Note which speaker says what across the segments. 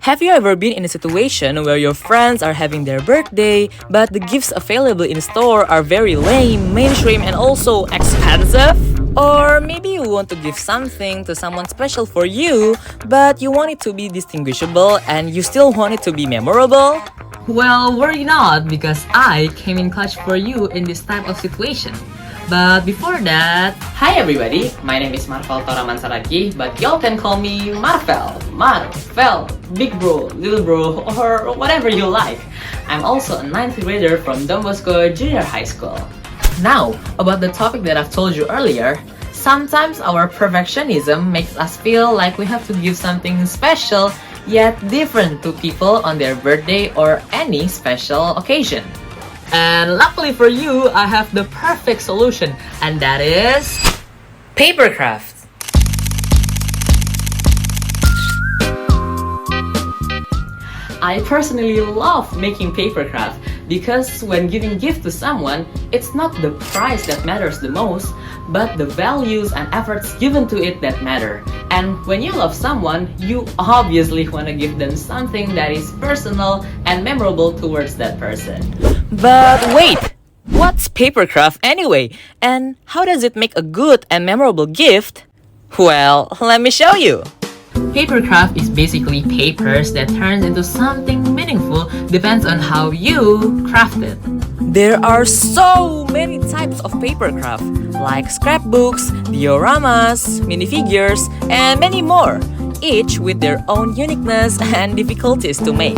Speaker 1: Have you ever been in a situation where your friends are having their birthday, but the gifts available in store are very lame, mainstream, and also expensive? Or maybe you want to give something to someone special for you, but you want it to be distinguishable and you still want it to be memorable?
Speaker 2: Well, worry not, because I came in clutch for you in this type of situation. But before that,
Speaker 3: hi everybody, my name is Marvel Toraman Saragih, but y'all can call me Marvel, Big Bro, Little Bro, or whatever you like. I'm also a 9th grader from Don Bosco Junior Highschool.
Speaker 2: now, about the topic that I've told you earlier, sometimes our perfectionism makes us feel like we have to give something special yet different to people on their birthday or any special occasion. And luckily for you, I have the perfect solution, and that is Papercraft.
Speaker 3: I personally love making papercraft because when giving gift to someone, it's not the price that matters the most, but the values and efforts given to it that matter. And when you love someone, you obviously want to give them something that is personal and memorable towards that person.
Speaker 1: But wait! What's papercraft anyway? And how does it make a good and memorable gift? Well, let me show you!
Speaker 2: Papercraft is basically papers that turns into something meaningful, depends on how you craft it.
Speaker 1: There are so many types of papercraft, like scrapbooks, dioramas, minifigures, and many more, each with their own uniqueness and difficulties to make.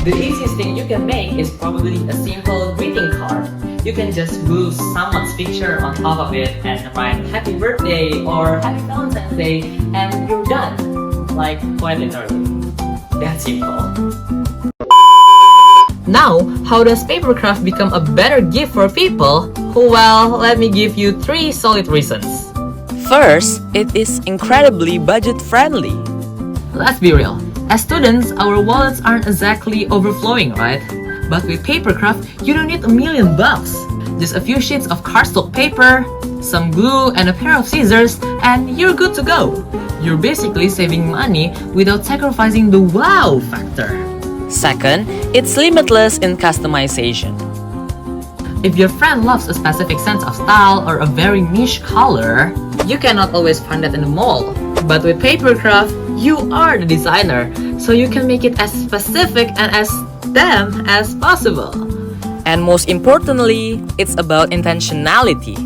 Speaker 3: The easiest thing you can make is probably a simple greeting card. You can just glue someone's picture on top of it and write happy birthday or happy Valentine's Day and you're done. Like, quite literally. That's simple.
Speaker 2: Now, how does papercraft become a better gift for people? Well, let me give you 3 solid reasons.
Speaker 1: First, it is incredibly budget-friendly.
Speaker 2: Let's be real. As students, our wallets aren't exactly overflowing, right? But with papercraft, you don't need $1 million. Just a few sheets of cardstock paper, some glue, and a pair of scissors, and you're good to go. You're basically saving money without sacrificing the wow factor.
Speaker 1: Second, it's limitless in customization.
Speaker 2: If your friend loves a specific sense of style or a very niche color, you cannot always find that in the mall. But with papercraft, you are the designer, so you can make it as specific and as them as possible.
Speaker 1: And most importantly, it's about intentionality.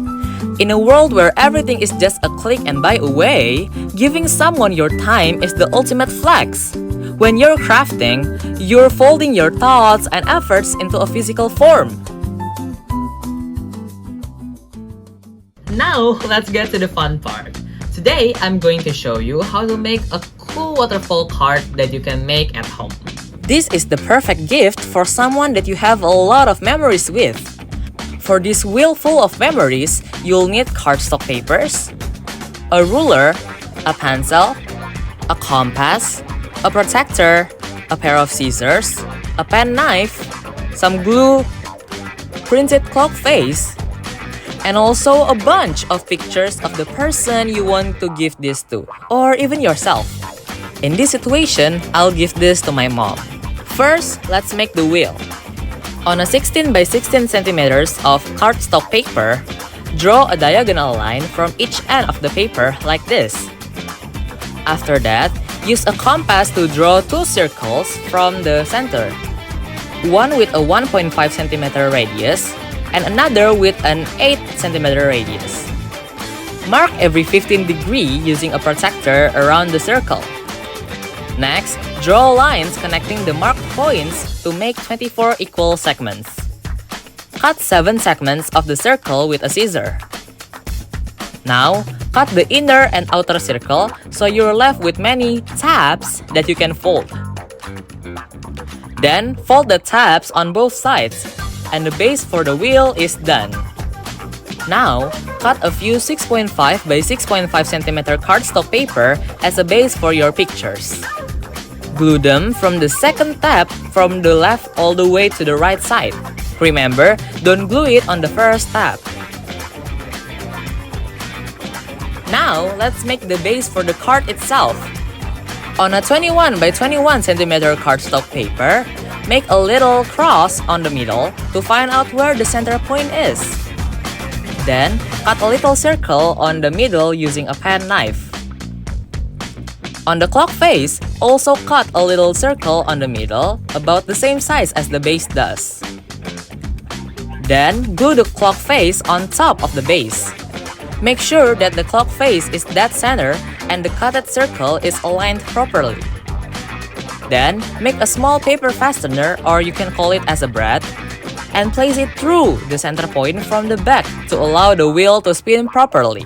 Speaker 1: In a world where everything is just a click and buy away, giving someone your time is the ultimate flex. When you're crafting, you're folding your thoughts and efforts into a physical form.
Speaker 2: Now, let's get to the fun part. Today, I'm going to show you how to make a cool waterfall card that you can make at home.
Speaker 1: This is the perfect gift for someone that you have a lot of memories with. For this wheel full of memories, you'll need cardstock papers, a ruler, a pencil, a compass, a protector, a pair of scissors, a pen knife, some glue, printed clock face, and also a bunch of pictures of the person you want to give this to, or even yourself. In this situation, I'll give this to my mom. First, let's make the wheel. On a 16 by 16 centimeters of cardstock paper, draw a diagonal line from each end of the paper like this. After that, use a compass to draw 2 circles from the center. One with a 1.5 centimeter radius and another with an 8 centimeter radius. Mark every 15 degrees using a protector around the circle. Next, draw lines connecting the marked points to make 24 equal segments. Cut 7 segments of the circle with a scissor. Now, cut the inner and outer circle so you're left with many tabs that you can fold. Then, fold the tabs on both sides, and the base for the wheel is done. Now, cut a few 6.5 by 6.5 centimeter cardstock paper as a base for your pictures. Glue them from the second tab from the left all the way to the right side. Remember, don't glue it on the first tab. Now, let's make the base for the card itself. On a 21 by 21 centimeter cardstock paper, make a little cross on the middle to find out where the center point is. Then, cut a little circle on the middle using a pen knife. On the clock face, also cut a little circle on the middle, about the same size as the base does. Then, glue the clock face on top of the base. Make sure that the clock face is dead center and the cutted circle is aligned properly. Then, make a small paper fastener, or you can call it as a brad, and place it through the center point from the back to allow the wheel to spin properly.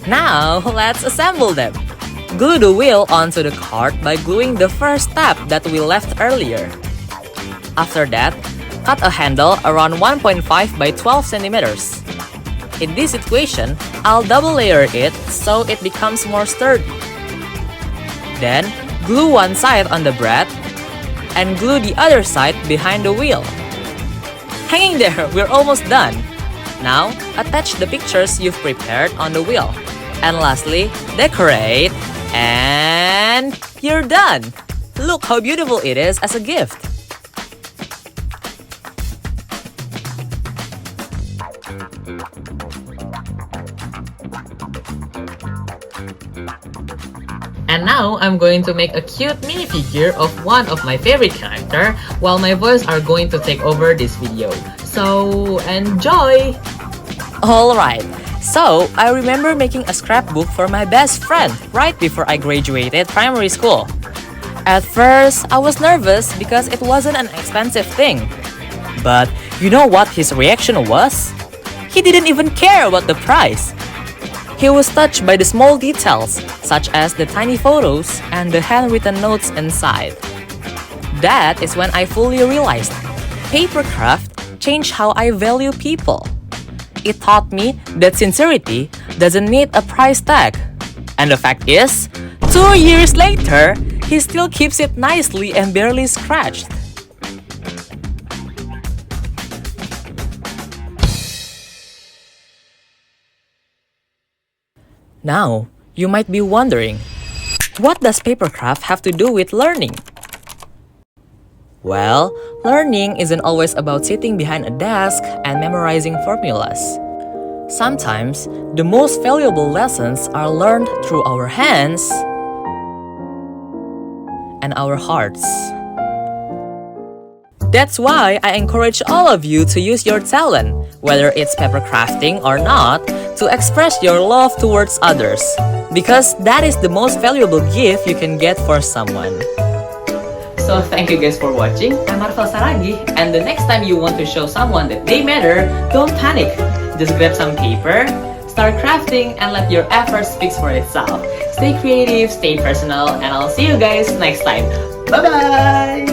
Speaker 1: Now, let's assemble them. Glue the wheel onto the card by gluing the first tab that we left earlier. After that, cut a handle around 1.5 by 12 centimeters. In this situation, I'll double layer it so it becomes more sturdy. Then, glue one side on the brad and glue the other side behind the wheel. Hanging there, we're almost done. Now, attach the pictures you've prepared on the wheel. And lastly, decorate, and you're done! Look how beautiful it is as a gift!
Speaker 2: And now, I'm going to make a cute mini figure of one of my favorite character, while my voice are going to take over this video. So, enjoy!
Speaker 1: Alright, so I remember making a scrapbook for my best friend right before I graduated primary school. At first, I was nervous because it wasn't an expensive thing. But you know what his reaction was? He didn't even care about the price. He was touched by the small details, such as the tiny photos and the handwritten notes inside. That is when I fully realized Papercraft changed how I value people. It taught me that sincerity doesn't need a price tag. And the fact is, 2 years later, he still keeps it nicely and barely scratched. Now, you might be wondering, what does Papercraft have to do with learning? Well, learning isn't always about sitting behind a desk and memorizing formulas. Sometimes, the most valuable lessons are learned through our hands and our hearts. That's why I encourage all of you to use your talent, whether it's papercrafting or not, to express your love towards others. Because that is the most valuable gift you can get for someone.
Speaker 2: So thank you guys for watching. I'm Marvel Saragih, and the next time you want to show someone that they matter, don't panic. Just grab some paper, start crafting, and let your effort speak for itself. Stay creative, stay personal, and I'll see you guys next time. Bye-bye!